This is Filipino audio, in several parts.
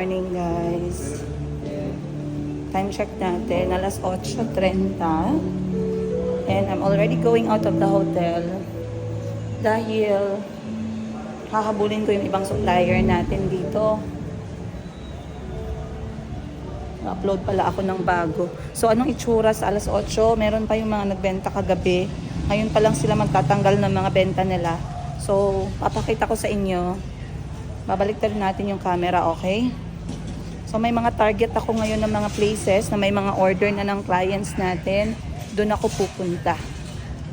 morning guys. Time check natin, alas 8:30. And I'm already going out of the hotel dahil hahabulin ko yung ibang supplier natin dito. Upload pala ako ng bago. So anong itsura sa alas 8? Meron pa yung mga nagbenta kagabi. Ngayon pa lang sila magtatanggal ng mga benta nila. So papakita ko sa inyo. Babalik natin yung camera, okay? So may mga target ako ngayon ng mga places na may mga order na ng clients natin. Doon ako pupunta.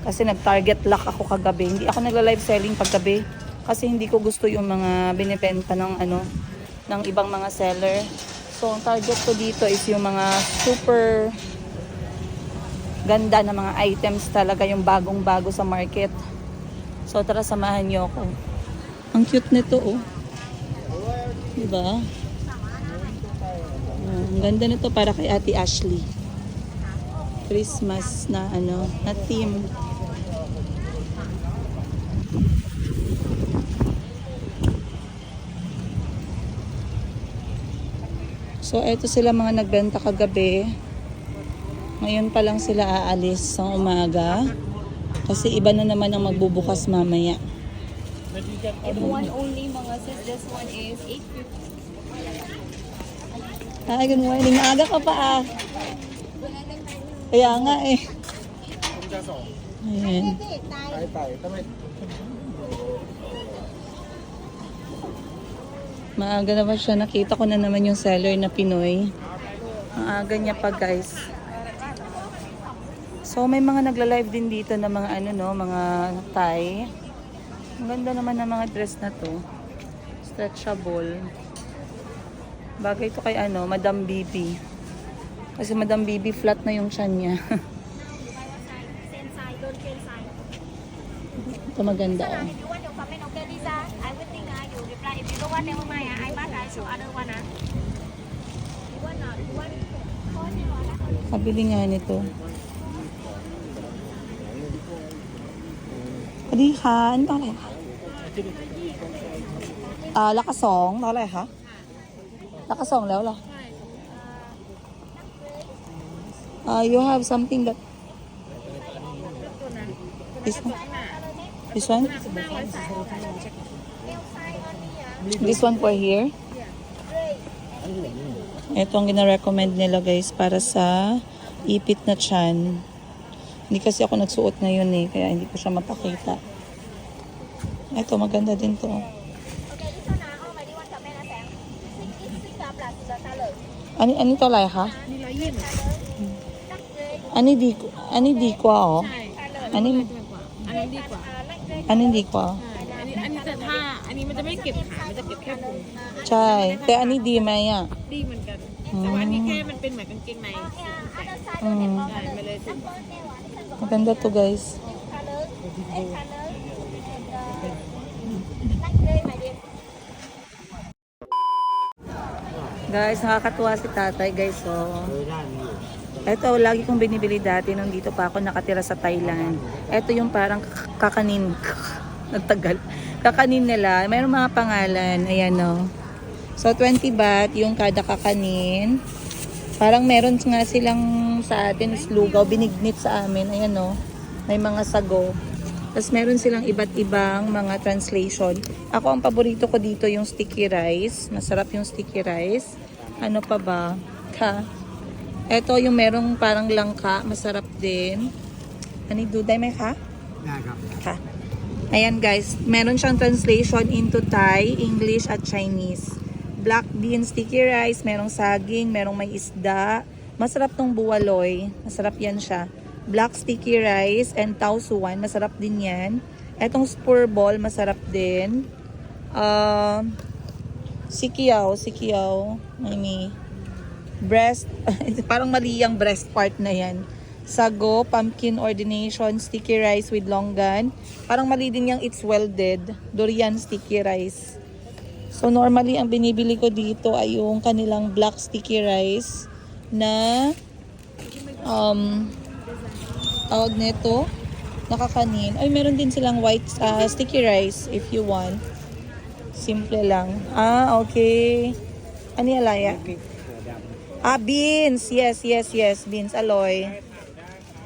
Kasi nag-target lock ako kagabi. Hindi ako nagla-live selling paggabi. Kasi hindi ko gusto yung mga binibenta ng ng ibang mga seller. So ang target ko dito is yung mga super ganda na mga items talaga, yung bagong-bago sa market. So tara, samahan niyo ako. Ang cute nito, oh. Diba? Ang ganda nito para kay Ate Ashley. Christmas na na theme. So eto sila mga nagbenta kagabi. Ngayon pa lang sila aalis sa umaga. Kasi iba na naman ang magbubukas mamaya. If one only mga sis, this one is 850. Hi, good morning. Maaga ka pa ah. Kaya nga eh. Ayan. Maaga naman siya. Nakita ko na naman yung seller na Pinoy. Ang aga niya pa guys. So may mga nagla-live din dito na mga mga Thai. Ang ganda naman ng mga dress na to. Stretchable. Bagay to kay Madam Bibi. Kasi Madam Bibi flat na yung tiyan niya. Ito maganda oh. Kabili nga nito. Adi ha, ano tawag ha? Lakasong, tawag ha? Lakasong lao la. You have something that this one? This one? This one for here? Ito ang gina-recommend nila guys para sa ipit na tiyan. Hindi kasi ako nagsuot ngayon eh, kaya hindi ko siya mapakita. Ito, maganda din to. Ani to lai ha? Ani di kwa oh. Ani di kwa. อันนี้จะถ้าอันนี้มันจะไม่เก็บขามันจะเก็บแค่พุง ใช่แต่อันนี้ดีไหมอ่ะ ดีเหมือนกันแต่ว่าอันนี้แค่มันเป็นเหมือนกางเกงใน อืม ใช่มาเลยสิ Maganda to guys. Guys, nakakatuwa si tatay guys. So, ito, lagi kong binibili dati nung dito pa ako nakatira sa Thailand. Ito yung parang kakanin. Nagtagal. Kakanin nila. Mayroong mga pangalan. Ayan o. So, 20 baht yung kada kakanin. Parang meron nga silang sa atin is lugaw. Binignit sa amin. Ayan o. May mga sago. Tapos meron silang iba't ibang mga translation. Ako, ang paborito ko dito yung sticky rice. Masarap yung sticky rice. Ano pa ba? Ito yung merong parang langka. Masarap din. Ani duday may ka? Ka. Ayan guys. Meron siyang translation into Thai, English at Chinese. Black bean sticky rice. Merong saging. Merong may isda. Masarap tong buwaloy. Masarap yan siya. Black sticky rice and tau suan. Masarap din yan. Etong spur ball. Masarap din. Sikiaw. May breast. Parang mali yung breast part na yan. Sago, pumpkin ordination, sticky rice with longan. Parang mali din yung it's welded. Durian sticky rice. So normally ang binibili ko dito ay yung kanilang black sticky rice na tawag nito nakakanin. Ay, meron din silang white sticky rice if you want. Simple lang. Okay. Ano yung alaya? Beans. Yes, yes, yes. Beans, aloy.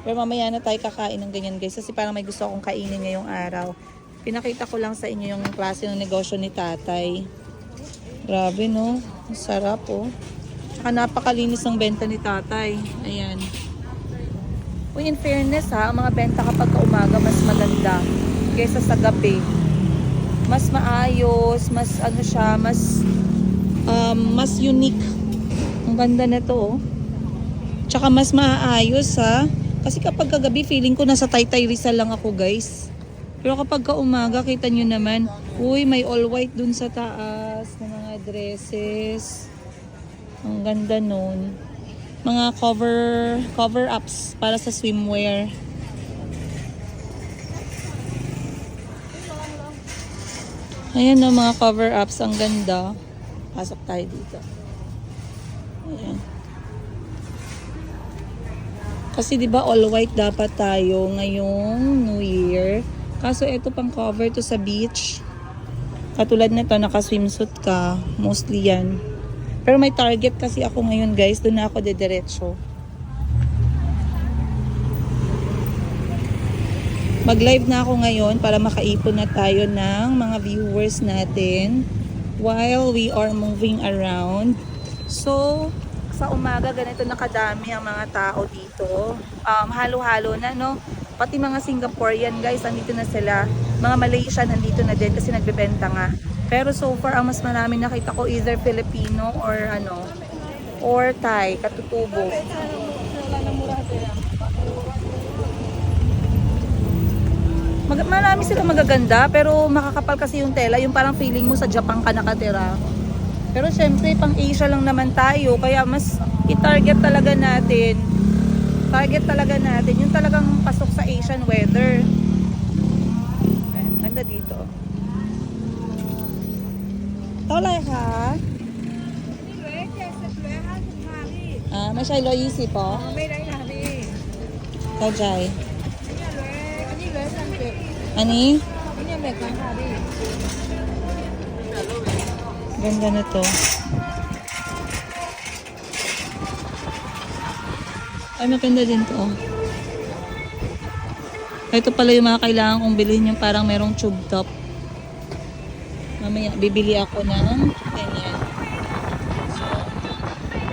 Pero mamaya na tayo kakain ng ganyan guys. Kasi parang may gusto akong kainin ngayong araw. Pinakita ko lang sa inyo yung klase ng negosyo ni tatay. Grabe no. Ang sarap oh. Tsaka napakalinis ng benta ni tatay. Ayan. Uy, in fairness ha, ang mga benta kapag umaga mas maganda kaysa sa gabi. Mas maayos, mas ano siya, mas unique. Ang ganda nito oh. Tsaka mas maayos ha. Kasi kapag kagabi feeling ko nasa Taytay Rizal lang ako guys. Pero kapag umaga kita nyo naman, uy may all white dun sa taas na mga dresses. Ang ganda nun. Mga cover ups para sa swimwear. Ayan no, mga cover ups, ang ganda. Pasok tayo dito. Ayan. Kasi 'di ba all white dapat tayo ngayong New Year. Kaso ito pang cover to sa beach. Katulad nito naka-swimsuit ka, mostly 'yan. Pero may Target kasi ako ngayon, guys. Doon na ako dediretso. Mag-live na ako ngayon para makaipon na tayo ng mga viewers natin while we are moving around. So, sa umaga ganito nakadami ang mga tao dito. Halo-halo na no. Pati mga Singaporean guys, nandito na sila. Mga Malaysian nandito na din kasi nagbebenta nga. Pero so far ang mas marami nakita ko either Filipino or Thai, katutubo. Marami sila magaganda pero makakapal kasi yung tela, yung parang feeling mo sa Japan ka nakatira. Pero syempre, pang Asia lang naman tayo, kaya mas i-target talaga natin. Yung talagang pasok sa Asian weather. Ayan, ganda dito. Tolay ka?ไม่ใช่120 po? ไม่ได้ค่ะพี่ เข้าใจ อันนี้เลยสังเกต อันนี้ อันนี้แบบกันค่ะพี่ ganda na to. Ay, maganda din to. Ito pala yung mga kailangan kong bilhin, yung parang merong tube top. Mamaya, bibili ako ng ganyan. So,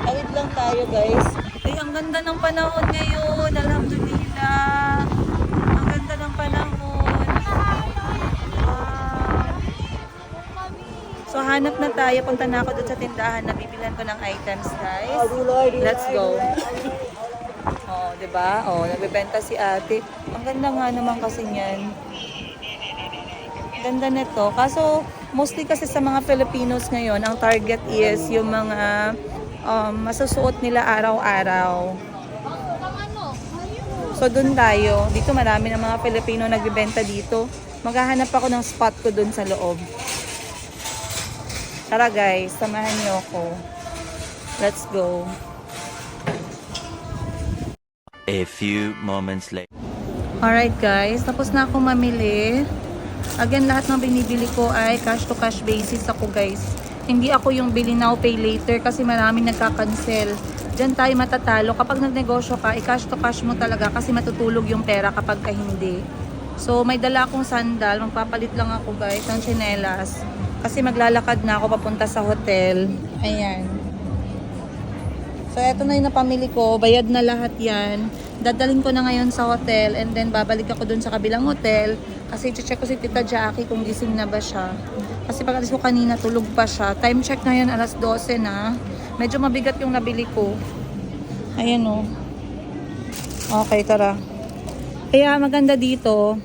tawid lang tayo guys. Ay, ang ganda ng panahon ngayon. Alhamdulillah. Ang ganda ng panahon. So, hanap na tayo. Punta na ako doon sa tindahan na bibilan ko ng items, guys. Let's go. Oh, 'di ba? Oh, nagbebenta si ate. Ang ganda nga naman kasi niyan. Ganda nito. Kaso, mostly kasi sa mga Filipinos ngayon, ang target is yung mga masusuot nila araw-araw. So, dun tayo. Dito marami ng mga Filipino nagbebenta dito. Maghahanap ako ng spot ko dun sa loob. Tara guys, samahan niyo ako. Let's go. A few moments later. Alright guys, tapos na ako mamili. Again, lahat ng binibili ko ay cash to cash basis ako guys. Hindi ako yung bili now pay later kasi maraming nagka-cancel. Diyan tayo matatalo. Kapag nagnegosyo ka, i-cash to cash mo talaga kasi matutulog yung pera kapag hindi. So may dala akong sandal, magpapalit lang ako guys ng tsinelas. Kasi maglalakad na ako papunta sa hotel. Ayan. So, eto na yung napamili ko. Bayad na lahat yan. Dadalhin ko na ngayon sa hotel and then babalik ako dun sa kabilang hotel kasi check ko si Tita Jackie kung gising na ba siya. Kasi pag alis ko kanina, tulog pa siya. Time check na yan, alas 12 na. Medyo mabigat yung nabili ko. Ayan o. Okay, tara. Kaya maganda dito,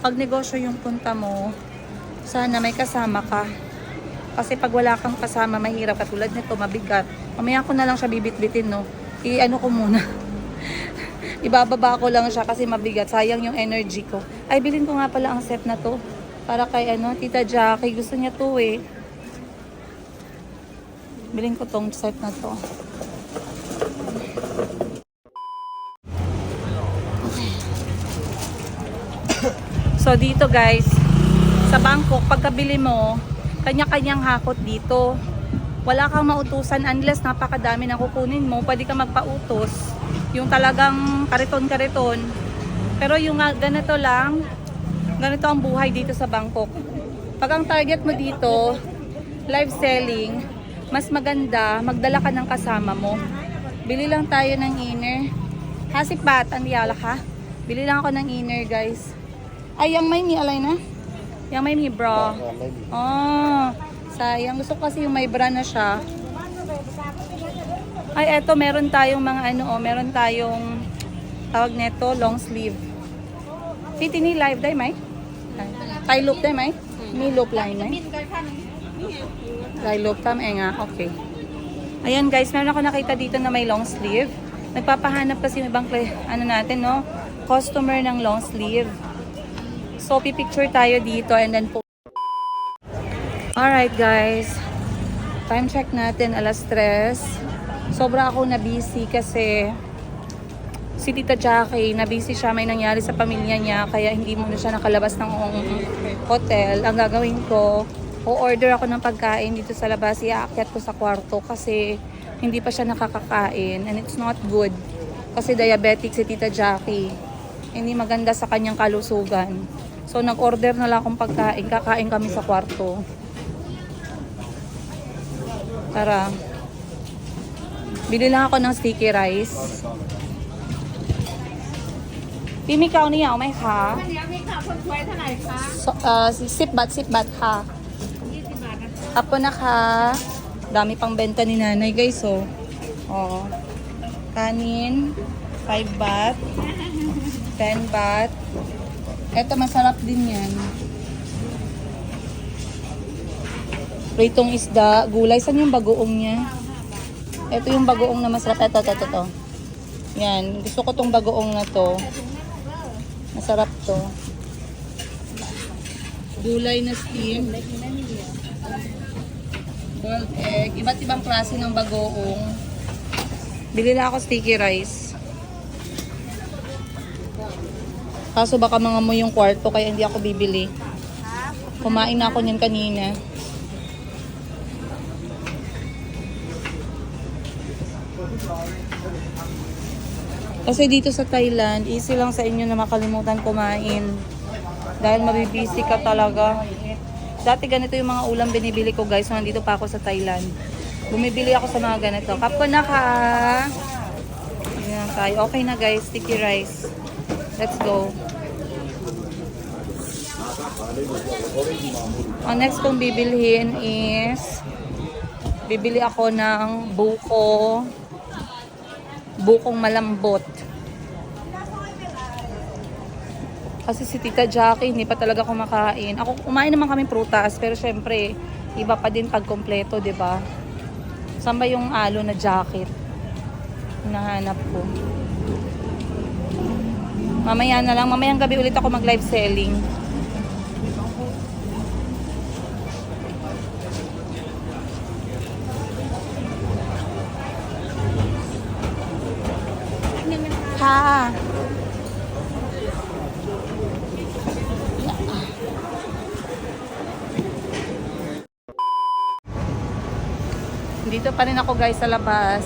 pag negosyo yung punta mo, sana may kasama ka. Kasi pag wala kang kasama, mahirap. Katulad nito, mabigat. Mamaya ko na lang siya bibit-bitin, no? I-ano ko muna. Ibababa ko lang siya kasi mabigat. Sayang yung energy ko. Ay, bilhin ko nga pala ang set na to. Para kay Tita Jackie. Gusto niya to eh. Bilhin ko tong set na to. So, dito guys, sa Bangkok, pagkabili mo, kanya-kanyang hakot dito. wala kang mautusan unless napakadami na kukunin mo. Pwede ka magpautos. Yung talagang kariton-kariton. Pero yung ganito lang, ganito ang buhay dito sa Bangkok. Pag ang target mo dito, live selling, mas maganda, magdala ka ng kasama mo. Bili lang tayo ng inner. Hasipat, andiyala ka? Bili lang ako ng inner, guys. Ay, yung may ni alay na? Yung may ni bra. Oh, sayang. Gusto ko kasi yung may bra na siya. Ay, eto, meron tayong mga meron tayong tawag neto, long sleeve. Titi ni live day, may? Tay loop day, may? Ni loop line, may? Tay loop tam, nga, okay. Ayan guys, meron ako nakita dito na may long sleeve. Nagpapahanap kasi yung ibang natin, no? Customer ng long sleeve. So, pipicture tayo dito and then po. Alright guys. Time check natin, 3:00. Sobra ako na busy kasi si Tita Jackie, na busy siya, may nangyari sa pamilya niya, kaya hindi muna siya nakalabas ng hotel. Ang gagawin ko, o-order ako ng pagkain dito sa labas, iaakyat ko sa kwarto kasi hindi pa siya nakakakain and it's not good. Kasi diabetic si Tita Jackie. Hindi maganda sa kanyang kalusugan. So, nag-order na lang akong pagkain. Kakain kami sa kwarto. Tara. Bili lang ako ng sticky rice. Pimi kao niya, may ka? So, sip bat ha. Apo na ka. Dami pang benta ni nanay guys, oh. Oh. Kanin, 5 baht, 10 baht. Ito masarap din yan. Pritong isda, gulay. Saan yung bagoong niya? Ito yung bagoong na masarap. Ito. Yan. Gusto ko tong bagoong na to. Masarap to. Gulay na steam. Boiled egg. Iba't ibang klase ng bagoong. Bili lang ako sticky rice. Kaso baka mga mo yung kwarto kaya hindi ako bibili. Kumain na ako niyan kanina. Kasi dito sa Thailand, easy lang sa inyo na makalimutan kumain. Dahil mabibisi ka talaga. Dati ganito yung mga ulam binibili ko guys nung nandito pa ako sa Thailand. Bumibili ako sa mga ganito. Kapko na ka! Ayan tayo. Okay na guys, sticky rice. Let's go. Ang next kong bibilhin is bibili ako ng bukong malambot. Kasi si Tita Jackie hindi pa talaga kumakain. Ako kumain naman kami prutas pero syempre iba pa din pag kompleto, 'di ba? Saan ba yung alo na jacket? Hinahanap ko. Mamaya na lang. Mamayang gabi ulit ako mag-live selling. Ha. Dito pa rin ako guys sa labas.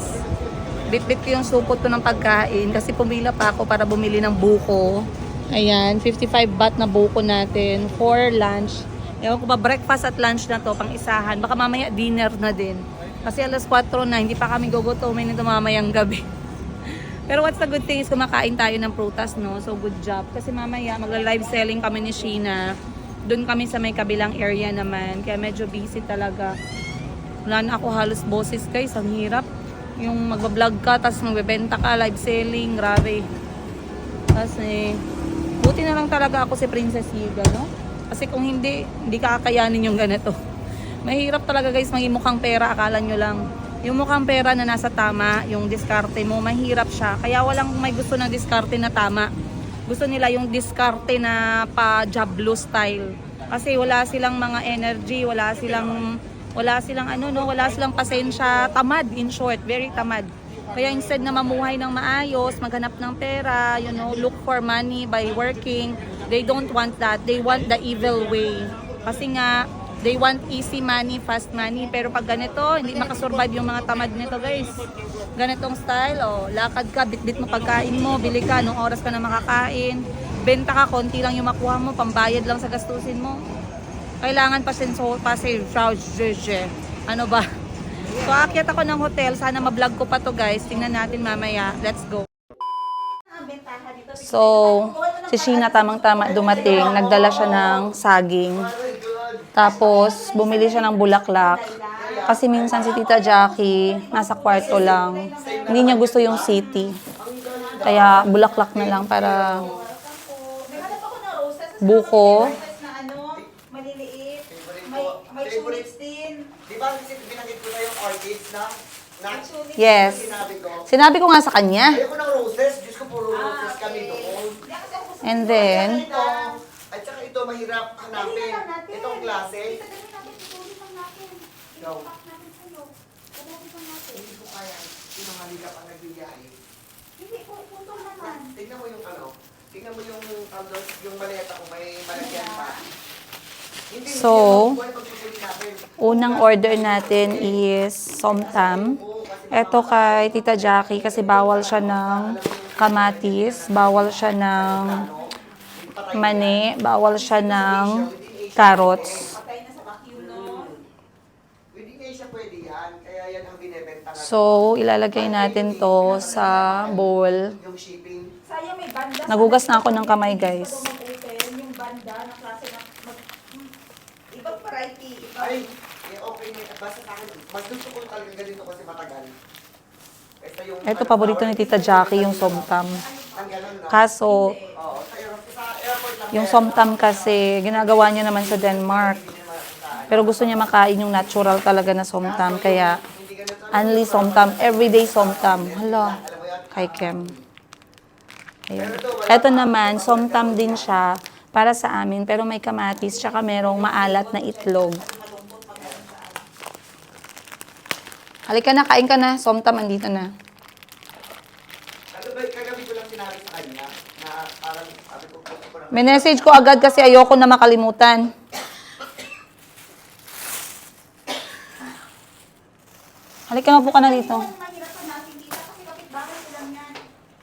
Bit-bit ko yung supot ko ng pagkain kasi pumila pa ako para bumili ng buko. Ayan, 55 baht na buko natin for lunch. Ewan ko ba, breakfast at lunch na to, pang isahan. Baka mamaya dinner na din. Kasi 4:00 na, hindi pa kami gugutomin nito mamayang gabi. Pero what's the good thing is kumakain tayo ng prutas, no? So good job. Kasi mamaya magla-live selling kami ni Sheena. Doon kami sa may kabilang area naman. Kaya medyo busy talaga. Wala na ako halos boses guys, ang hirap. Yung magbablog ka, tapos magbebenta ka, live selling, grabe. Kasi, buti na lang talaga ako si Princess Yiga, no? Kasi kung hindi kakayanin yung ganito. Mahirap talaga guys, maging mukhang pera, akala nyo lang. Yung mukhang pera na nasa tama, yung diskarte mo, mahirap siya. Kaya walang may gusto ng diskarte na tama. Gusto nila yung diskarte na pa-jablo style. Kasi wala silang mga energy, wala silang pasensya, tamad in short, very tamad. Kaya instead na mamuhay ng maayos, maghanap ng pera, look for money by working, they don't want that. They want the evil way. Kasi nga They want easy money, fast money. Pero pag ganito, hindi makasurvive yung mga tamad nito, guys. Ganitong style, oh, lakad ka, bitbit mo pagkain mo, bili ka, nung oras ka na makakain. Benta ka, konti lang yung makuha mo, pambayad lang sa gastusin mo. Kailangan pa ano ba? So, aakyat ako ng hotel. Sana ma-vlog ko pa to, guys. Tingnan natin mamaya. Let's go. So, si Sheena tamang-tama dumating. Nagdala siya ng saging. Tapos, bumili siya ng bulaklak. Kasi minsan si Tita Jackie, nasa kwarto lang. Hindi niya gusto yung city. Kaya, bulaklak na lang para buko. May tulips din. Di ba binanggit ko na yung orchids na? Yes. Sinabi ko nga sa kanya. Ayoko ng roses. Diyos ko, puro roses kami doon. And then, At saka ito, mahirap hanapin. Itong klase. Go. Hindi ko kaya. Sinungaling ka pa nagbiyahe. Tingnan mo yung ano. Tingnan mo yung maleta ko. May malagyan pa. so, unang order natin is somtam. Ito kay Tita Jackie kasi bawal siya ng kamatis, bawal siya ng mani, bawal siya ng carrots. Hindi nga siya pwede yan. Kaya yan ang binibenta natin. So, ilalagay natin to sa bowl. Yung shipping. Nagugas na ako ng kamay, guys. Yung banda na klase ng ibang variety. Ay, okay na. Basta sa akin, mas gusto ko talaga ganito kasi matagal. Kaysa yung... Ito, paborito ni Tita Jackie, yung somtam. Ang ganun, no? Kaso, Oo, sa airport lang. yung somtam kasi, ginagawa niya naman sa Denmark. Pero gusto niya makain yung natural talaga na somtam. Kaya, only somtam, everyday somtam. Hala, kay Kem. Ayun. Ito naman, somtam din siya para sa amin. Pero may kamatis, tsaka merong maalat na itlog. Halika na, kain ka na. Somtam, andito na. Kagabi ko lang sinabi sa kanya na parang sabi ko lang. Minessage ko agad kasi ayoko na makalimutan. Halika nga po ka na dito. Mahirapan natin dito kasi kapit-bahay ko lang yan.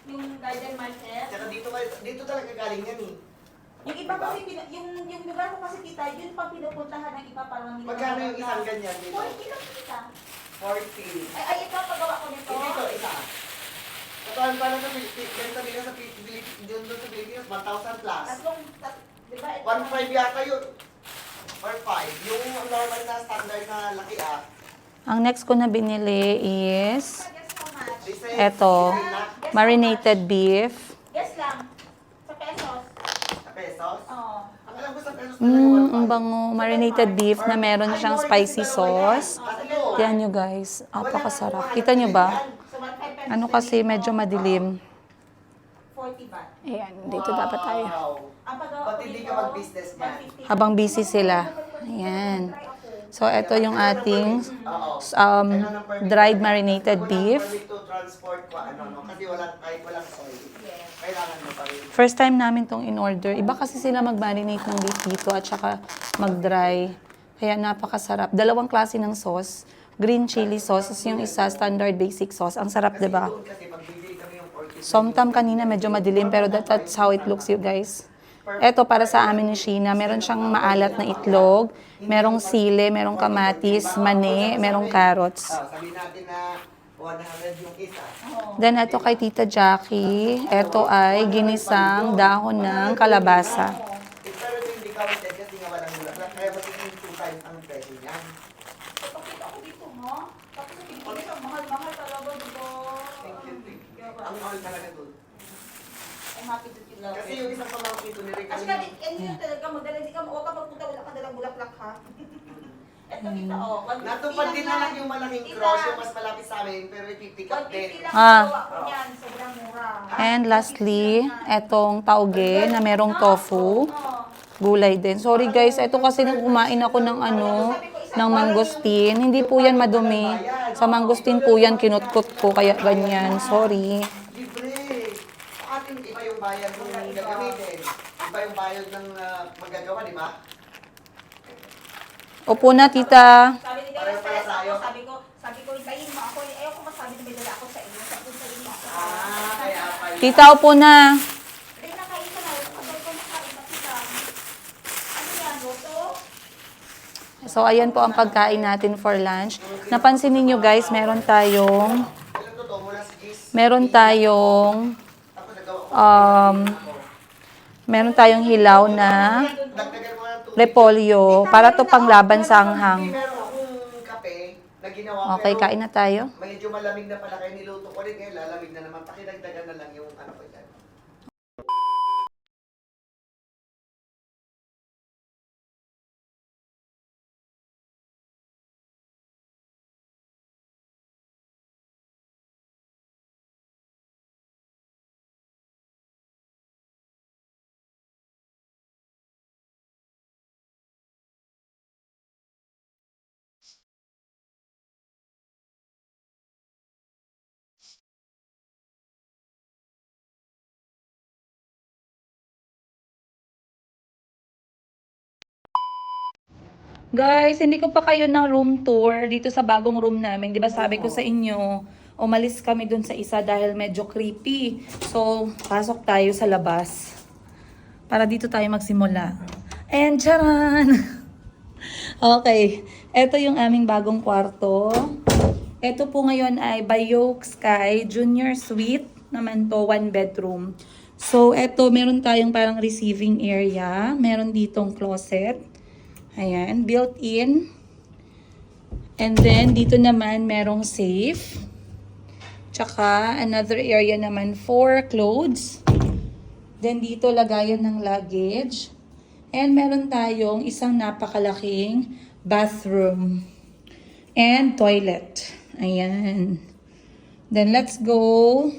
Yung garden market. Tsaka dito talaga galing yan eh. Yung iba kasi, yung lugar ko kasi kita, yun pang pinupuntahan ng iba para mamili. Magkano yung isang ganyan dito? 40 lang kita. 40. Ay, ito, pagawa ko nito. Dito, isa. Katuan pa lang sa Pilipinas, ganito nila sa Pilipinas, 1,000 plus. Di ba? 1.5 yata yun. Or 5. Yung normal na standard na laki ah. Ang next ko na binili is Guess how much? This is eto, marinated beef. Guess lang. Sa pesos. sa pesos. Oo. Ang alam ko sa pesos talaga Ang bango. Marinated beef na meron siyang spicy sauce. Tatlo. Yan nyo guys. Apakasarap. Kita nyo ba? So, 1.5 pesos. Ano kasi medyo madilim. 40 baht. Ayan, dito dapat tayo. Wow. Ang pagawa Ba't ko hindi nito, ka mag-business man? 150. Habang busy sila. Ayan. So, ito yung ating Oo. dried marinated beef. Walang permit to transport ko, kasi kahit walang soy. Kailangan mo pa rin. First time namin tong in-order. Iba kasi sila mag-marinate ng beef dito at saka mag-dry. Kaya napakasarap. Dalawang klase ng sauce. Green chili sauce. Tapos yung isa, standard basic sauce. Ang sarap, di ba? Doon kasi magbibili kami yung orchid. Somtam kanina medyo madilim pero that's how it looks you guys. Ito para sa amin ni Sheena. Meron siyang maalat na itlog. Merong sile, merong kamatis, mani, merong carrots. Sabihin natin na 100 yung isa. Then ito kay Tita Jackie. Ito ay ginisang dahon ng kalabasa. Pero ito hindi counted kasi nga walang bulaklak. Kaya magiging 2 times ang presyo niyan. Pakita ako dito, mo. Tapos sa Pilipinas, ang mahal-mahal talaga dito. Thank you. Ang mahal talaga doon. I'm happy that you love Kasi it. yung isang pamangkin ko nire Kasi kami. yun talaga, magaling di ka, huwag ka magpunta, wala ka dalang bulaklak ha. Eto kita, oh. 150 Natupad din na lang yung malaking Tita, cross, yung mas malapit sa amin, pero ipipick up 150 din. lang Ah. gawa ko yan, sobrang mura. And lastly, etong tauge na merong tofu. Gulay din. Sorry guys, ito kasi nung kumain ako ng ng mangosteen. Hindi po yan madumi. Sa mangosteen po yan kinutkot ko, kaya ganyan. Sorry. Libre. Sa atin, iba yung bayad ng gagamitin. Iba yung bayad ng magagawa, di ba? Upo na, tita. Sabi ni Dela, stress ako. Sabi ko, hintayin mo ako. Ayaw ko masabi na may dala ako sa iyo. Sabi ko, hintayin mo ako. Kaya pala. Tita, upo na. Ay, nakain ka na. Sabi ko, nakain na kita. Ano yan, Loto? So, ayan po ang pagkain natin for lunch. Napansin niyo guys, meron tayong Alam ko to, mula si Gis. meron tayong Ako nagawa ko. meron tayong hilaw na Dagdagan mo ng tubig. repolyo para to panglaban sa anghang. Meron akong kape na ginawa. Okay, pero kain na tayo. medyo malamig na pala kaya niluto ko rin. Ngayon lalamig na naman. Pakidagdagan na lang yung ano ko dyan. Guys, hindi ko pa kayo ng room tour dito sa bagong room namin. Di ba sabi ko sa inyo, umalis kami dun sa isa dahil medyo creepy. So, pasok tayo sa labas. Para dito tayo magsimula. And charan! Okay, eto yung aming bagong kwarto. Ito po ngayon ay Bayok Sky Junior Suite. Naman to, 1 bedroom. So, eto, meron tayong parang receiving area. Meron ditong closet. Ayan, built-in. And then, dito naman merong safe. Tsaka, another area naman for clothes. Then, dito lagayan ng luggage. And meron tayong isang napakalaking bathroom. And toilet. Ayan. Then, let's go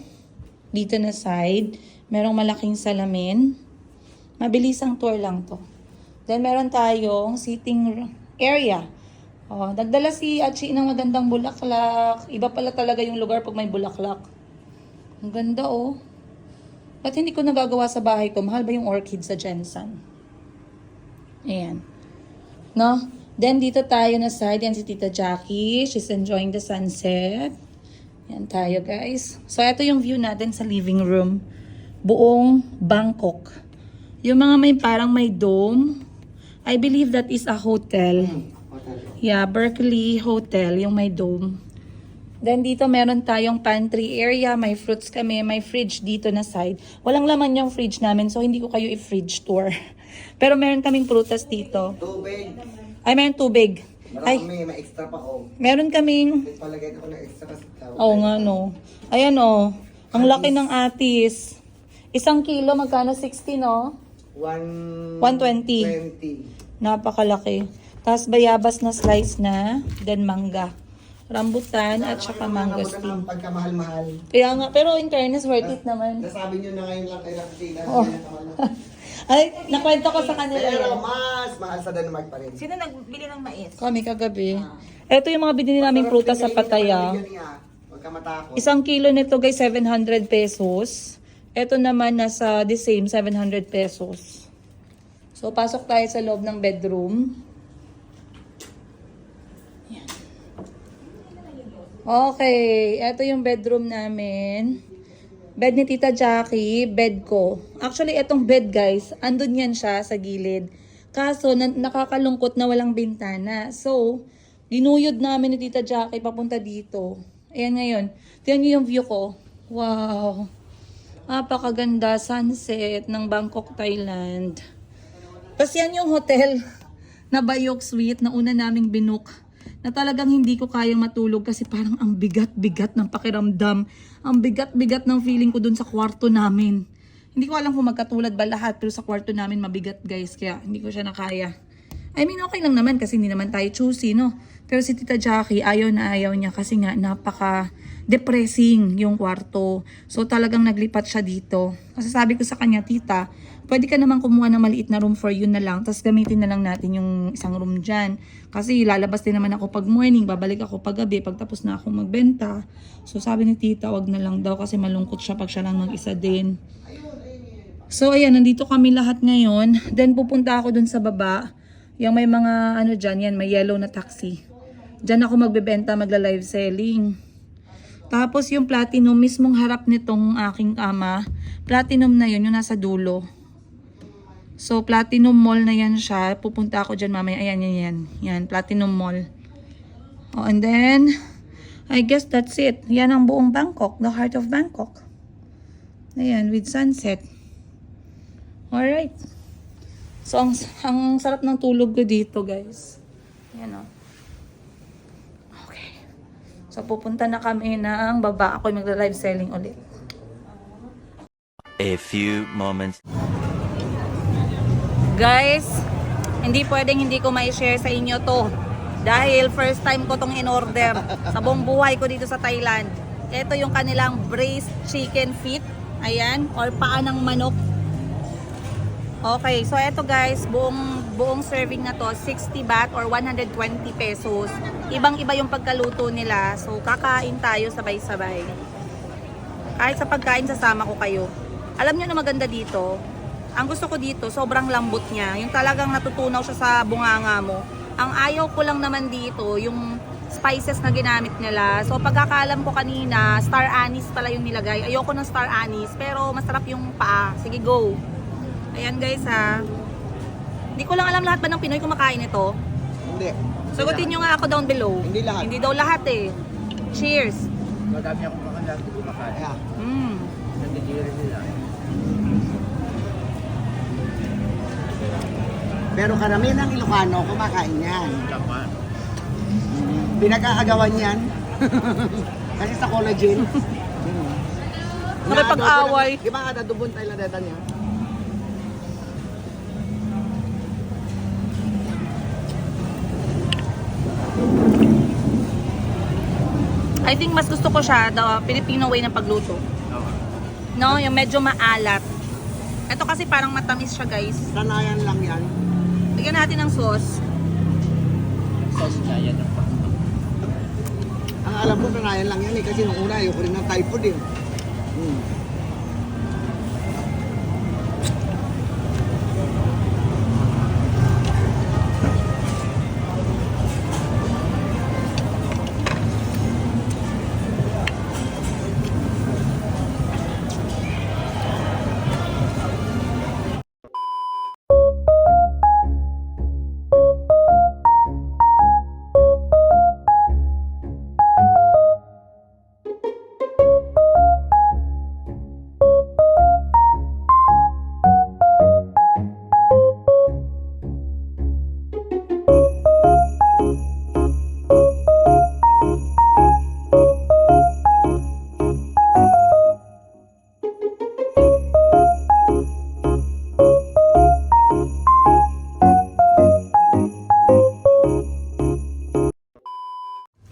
dito na side. Merong malaking salamin. Mabilisang tour lang to. Then, meron tayong sitting area. Oh, nagdala si Achi ng magandang bulaklak. Iba pala talaga yung lugar pag may bulaklak. Ang ganda, oh. Ba't hindi ko nagagawa sa bahay to? Mahal ba yung orchid sa Jensen? Ayan. No? Then, dito tayo na side. Yan si Tita Jackie. She's enjoying the sunset. Yan tayo, guys. So, ito yung view natin sa living room. Buong Bangkok. Yung mga may parang may dome. I believe that is a hotel. Yeah, Berkeley Hotel, yung may dome. Then dito meron tayong pantry area, may fruits kami, may fridge dito na side. Walang laman yung fridge namin, so hindi ko kayo i-fridge tour. Pero meron kaming prutas dito. Tubig. Ay, meron tubig. Ay, Marami, may extra pa ko. meron kaming... Palagay ko na extra sa tao. Oo nga, no. Ayan, oh. Ang laki ng atis. 1 kilo, magkano? 60, no? 120. 120. Napakalaki. Tapos bayabas na slice na, then mangga. Rambutan at saka mangosteen. Pagkamahal-mahal. Kaya nga, pero in fairness, worth it naman. Nasabi nyo na ngayon lang kayo nakasila. Oh. Ay, nakwento ko sa kanila Pero yan. mas mahal sa Denmark pa rin. Sino nagbili ng mais? Kami kagabi. Ito yung mga binili naming prutas sa Pattaya. Huwag ka matakot. 1 kilo nito guys, 700 pesos. Ito naman nasa the same, 700 pesos. So, pasok tayo sa loob ng bedroom. Yan. Okay, ito yung bedroom namin. Bed ni Tita Jackie, bed ko. Actually, itong bed guys, andun yan siya sa gilid. Kaso, nakakalungkot na walang bintana. So, dinuyod namin ni Tita Jackie papunta dito. Ayan ngayon. Tingnan niyo yung view ko. Wow. Napakaganda sunset ng Bangkok, Thailand. Tapos yan yung hotel na Bayok Suite na una naming binook. Na talagang hindi ko kayang matulog kasi parang ang bigat-bigat ng pakiramdam. Ang bigat-bigat ng feeling ko dun sa kwarto namin. Hindi ko alam kung magkatulad ba lahat pero sa kwarto namin mabigat guys. Kaya hindi ko siya nakaya. I mean okay lang naman kasi hindi naman tayo choosy no. Pero si Tita Jackie ayaw na ayaw niya kasi nga napaka-depressing yung kwarto. So talagang naglipat siya dito. Kasi sabi ko sa kanya, Tita, pwede ka naman kumuha ng maliit na room for you na lang. Tapos gamitin na lang natin yung isang room dyan. Kasi lalabas din naman ako pag morning, babalik ako pag gabi, pagtapos na ako magbenta. So sabi ni Tita, wag na lang daw kasi malungkot siya pag siya lang mag-isa din. So ayan, nandito kami lahat ngayon. Then pupunta ako dun sa baba. Yung may mga ano dyan, yan, may yellow na taxi. Dyan ako magbebenta, magla-live selling. Tapos yung platinum, mismong harap nitong aking ama, platinum na yun, yung nasa dulo. So, platinum mall na yan siya. Pupunta ako dyan mamaya. Ayan, yan. Yan, platinum mall. Oh, and then, I guess that's it. Yan ang buong Bangkok, the heart of Bangkok. Ayan, with sunset. Alright. So, ang sarap ng tulog ko dito, guys. Ayan, o. Okay. So, pupunta na kami ng baba. Ako magla-live selling ulit. A few moments. Guys, hindi pwedeng hindi ko ma-share sa inyo to. Dahil first time ko tong in-order sa buong buhay ko dito sa Thailand. Ito yung kanilang braised chicken feet. Ayan, or paa ng manok. Okay, so ito guys, buong serving na to, 60 baht or 120 pesos. Ibang-iba yung pagkaluto nila. So kakain tayo sabay-sabay. Kahit sa pagkain sasama ko kayo. Alam niyo na maganda dito. Ang gusto ko dito, sobrang lambot niya. Yung talagang natutunaw siya sa bunganga mo. Ang ayaw ko lang naman dito, yung spices na ginamit nila. So pagkakaalam ko kanina, star anise pala yung nilagay. Ayoko ng star anise, pero masarap yung paa. Sige, go. Ayan guys ha. Hindi ko lang alam lahat ba ng Pinoy kumakain ito. Hindi. Sagutin nyo nga ako down below. Hindi lahat. Hindi daw lahat eh. Cheers. Madami akong makakala, hindi ko makain. Yeah. Nagdidiri nila. Pero karamihan ng Ilocano kumakain yan. Tama. Pinag-aagawan yan. Kasi sa collagen. Nakipag-away. Di ba adobon tayo lang datan yan? I think mas gusto ko siya, the Filipino way ng pagluto. No, yung medyo maalat. Ito kasi parang matamis siya guys. Sanayan lang yan. Bigyan natin ng sauce. Sauce na yan. Ang alam ko sanayan lang yan eh. Kasi nung una ayoko rin ng Thai food eh.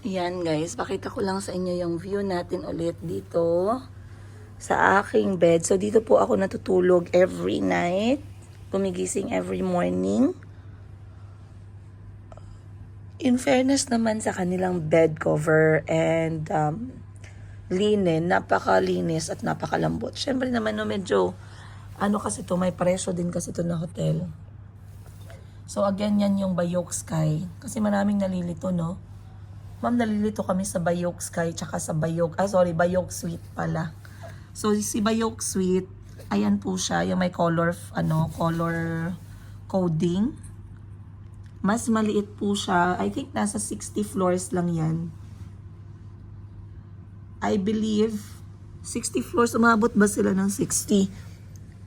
Yan guys, pakita ko lang sa inyo yung view natin ulit dito sa aking bed. So dito po ako natutulog every night. Gumigising every morning. In fairness naman sa kanilang bed cover and linen, napakalinis at napakalambot. Syempre naman no, medyo ano kasi to, may presyo din kasi to na hotel. So again, yan yung Bayok Sky. Kasi maraming nalilito, no? Ma'am, nalilito kami sa Bayok Sky tsaka sa Bayok Suite pala. So si Bayok Suite, ayan po siya, yung may color coding. Mas maliit po siya. I think nasa 60 floors lang yan. I believe 60 floors, umabot ba sila ng 60?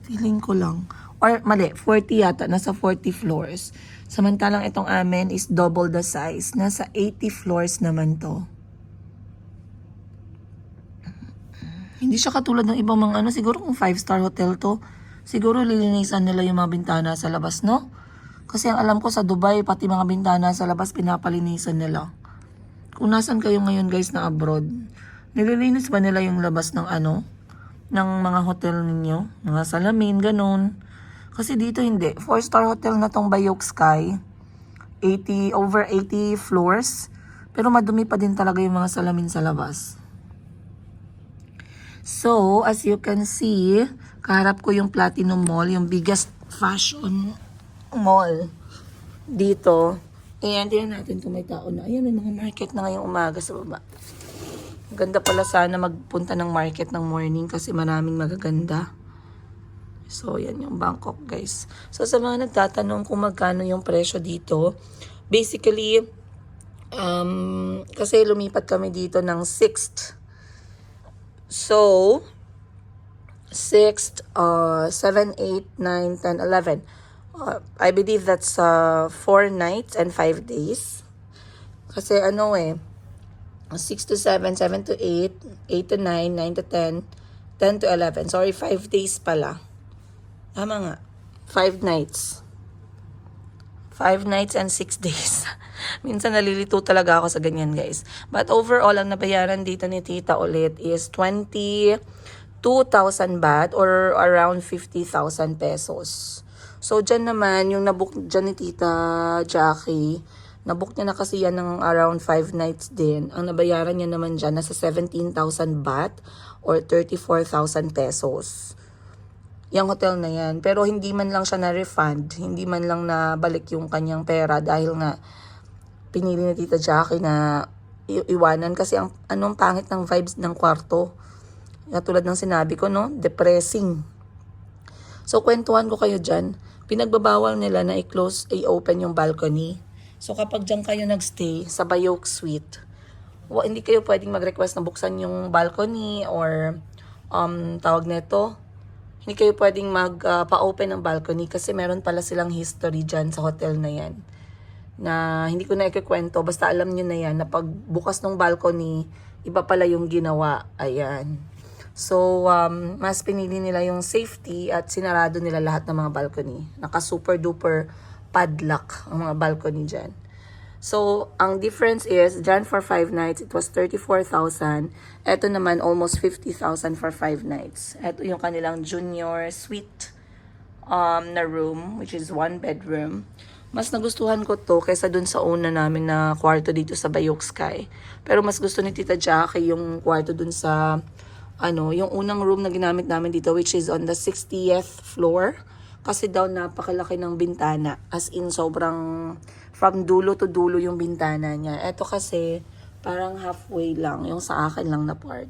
Feeling ko lang. Or mali, 40 yata, nasa 40 floors. Samantalang itong amin is double the size. Nasa 80 floors naman to. Hindi siya katulad ng ibang mga siguro kung 5-star hotel to, siguro lilinisan nila yung mga bintana sa labas, no? Kasi ang alam ko sa Dubai, pati mga bintana sa labas, pinapalinisan nila. Kung nasan kayo ngayon guys na abroad, nililinis ba nila yung labas ng ng mga hotel ninyo? Mga salamin, ganun. Kasi dito hindi. 4-star hotel na tong Bayok Sky. Over 80 floors. Pero madumi pa din talaga yung mga salamin sa labas. So, as you can see, kaharap ko yung Platinum Mall, yung biggest fashion mall dito. Ayan, tingnan natin kung may tao na. Ayan, may mga market na ngayong umaga sa baba. Ganda pala sana magpunta ng market ng morning kasi maraming magaganda. So, yan yung Bangkok, guys. So, sa mga nagtatanong kung magkano yung presyo dito, basically, kasi lumipat kami dito ng 6th. So, 6th, 7, 8, 9, 10, 11. I believe that's 4 nights and 5 days. Kasi 6 to 7, 7 to 8, 8 to 9, 9 to 10, 10 to 11. Sorry, 5 days pala. Tama nga. 5 nights. 5 nights and 6 days. Minsan nalilito talaga ako sa ganyan, guys. But overall, ang nabayaran dito ni tita ulit is 22,000 baht or around 50,000 pesos. So, dyan naman, yung nabook dyan ni tita Jackie, nabook niya na kasi yan ng around 5 nights din. Ang nabayaran niya naman dyan, nasa 17,000 baht or 34,000 pesos. Yung hotel na yan. Pero hindi man lang siya na-refund. Hindi man lang nabalik yung kanyang pera dahil nga pinili ni tita Jackie na iwanan kasi anong pangit ng vibes ng kwarto. Katulad ng sinabi ko, no? Depressing. So, kwentuhan ko kayo dyan. Pinagbabawal nila na i-open yung balcony. So, kapag dyan kayo nagstay sa Bayok Suite, hindi kayo pwedeng mag-request na buksan yung balcony or tawag nito. Hindi kayo pwedeng pa-open ng balcony kasi meron pala silang history dyan sa hotel na yan. Na hindi ko na ikikwento, basta alam nyo na yan na pag bukas ng balcony, iba pala yung ginawa. Ayan. So, mas pinili nila yung safety at sinarado nila lahat ng mga balcony. Naka super duper padlock ang mga balcony dyan. So, ang difference is, dyan for 5 nights, it was 34,000. Ito naman, almost 50,000 for 5 nights. Ito yung kanilang junior suite na room, which is 1 bedroom. Mas nagustuhan ko to kaysa dun sa una namin na kwarto dito sa Bayok Sky. Pero mas gusto ni Tita Jackie yung kwarto dun sa yung unang room na ginamit namin dito, which is on the 60th floor. Kasi daw napakalaki ng bintana. As in, sobrang from dulo to dulo yung bintana niya. Ito kasi, parang halfway lang. Yung sa akin lang na part.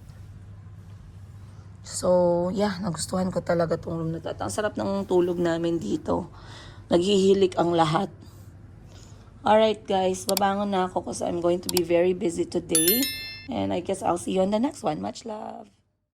So, yeah, nagustuhan ko talaga tong room na to. At ang sarap ng tulog namin dito. Naghihilik ang lahat. Alright guys, babangon na ako kasi I'm going to be very busy today. And I guess I'll see you on the next one. Much love!